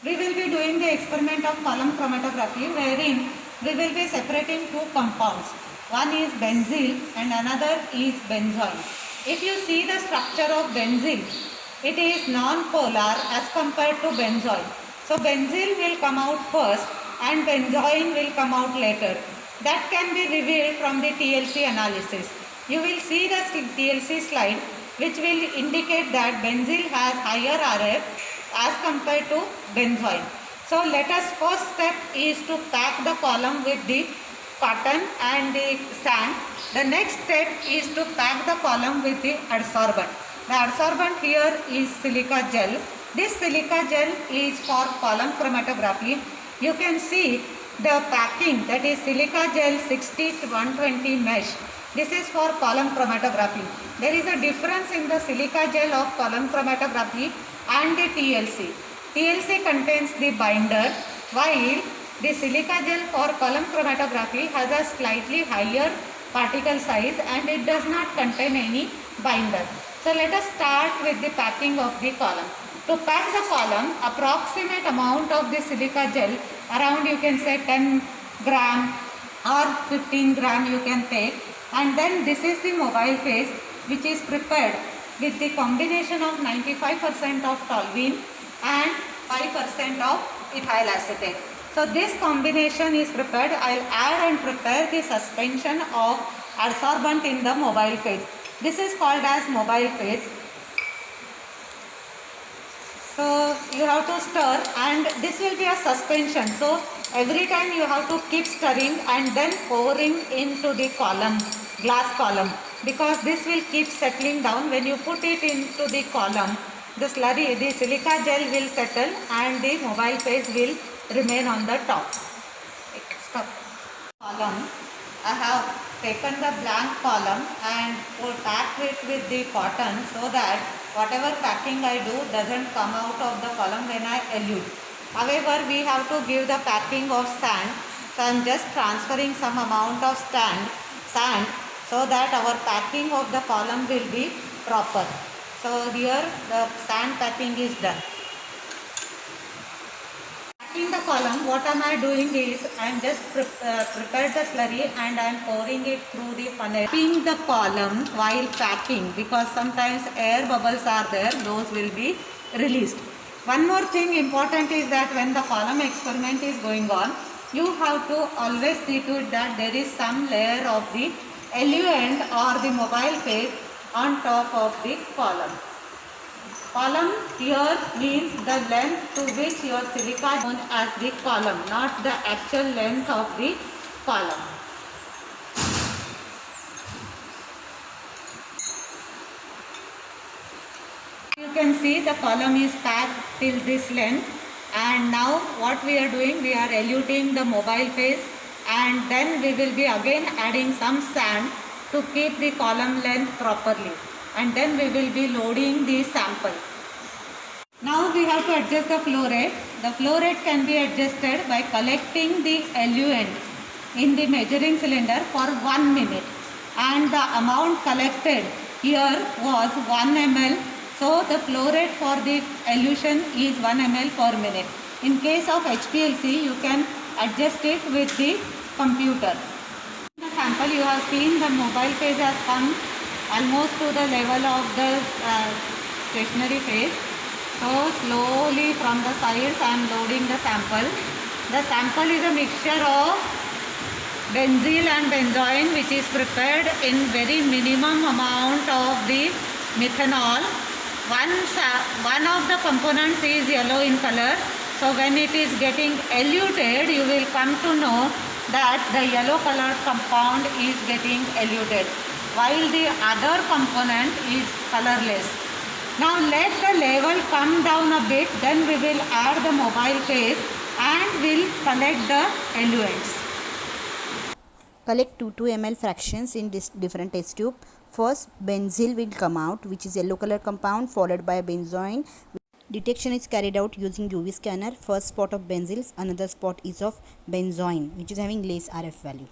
We will be doing the experiment of column chromatography, wherein we will be separating two compounds. One is benzyl and another is benzoyl. If you see the structure of benzyl, it is non-polar as compared to benzoyl. So benzyl will come out first and benzoyl will come out later. That can be revealed from the TLC analysis. You will see the TLC slide, which will indicate that benzyl has higher RF as compared to benzoyl. So let us, first step is to pack the column with the cotton and the sand. The next step is to pack the column with the adsorbent. The adsorbent here is silica gel. This silica gel is for column chromatography. You can see the packing, that is silica gel 60 to 120 mesh. This is for column chromatography. There is a difference in the silica gel of column chromatography and the TLC. TLC contains the binder, while the silica gel for column chromatography has a slightly higher particle size and it does not contain any binder. So let us start with the packing of the column. To pack the column, approximate amount of the silica gel, around you can say 10 gram or 15 gram you can take, and then this is the mobile phase, which is prepared with the combination of 95% of toluene and 5% of ethyl acetate. So this combination is prepared. I will add and prepare the suspension of adsorbent in the mobile phase. This is called as mobile phase. So you have to stir, and this will be a suspension. So every time you have to keep stirring and then pouring into the column, glass column, because this will keep settling down. When you put it into the column, the slurry, the silica gel will settle and the mobile phase will remain on the top. Stop. Column, I have taken the blank column and packed it with the cotton so that whatever packing I do doesn't come out of the column when I elute. However, we have to give the packing of sand. So I am just transferring some amount of sand so that our packing of the column will be proper. So here the sand packing is done. Packing the column, what am I doing is I am just prepared the slurry and I am pouring it through the funnel. Packing the column while packing, because sometimes air bubbles are there, those will be released. One more thing important is that when the column experiment is going on, you have to always see to it that there is some layer of the eluent or the mobile phase on top of the column. Column here means the length to which your silica is known as the column, not the actual length of the column. You can see the column is packed till this length, and now what we are doing, we are eluting the mobile phase, and then we will be again adding some sand to keep the column length properly, and then we will be loading the sample. Now we have to adjust the flow rate. The flow rate can be adjusted by collecting the eluent in the measuring cylinder for 1 minute, and the amount collected here was 1 ml. So the flow rate for the elution is 1 ml per minute. In case of HPLC, you can adjust it with the computer. The sample, you have seen the mobile phase has come almost to the level of the stationary phase. So slowly from the sides I am loading the sample. The sample is a mixture of benzyl and benzoin, which is prepared in very minimum amount of the methanol. One of the components is yellow in color. So when it is getting eluted, you will come to know that the yellow colored compound is getting eluted, while the other component is colorless. Now let the level come down a bit, then we will add the mobile phase and will collect the eluents. Collect 2 ml fractions in this different test tube. First benzyl will come out, which is yellow color compound, followed by benzoin. Detection is carried out using UV scanner. First spot of benzyl, another spot is of benzoin, which is having less RF value.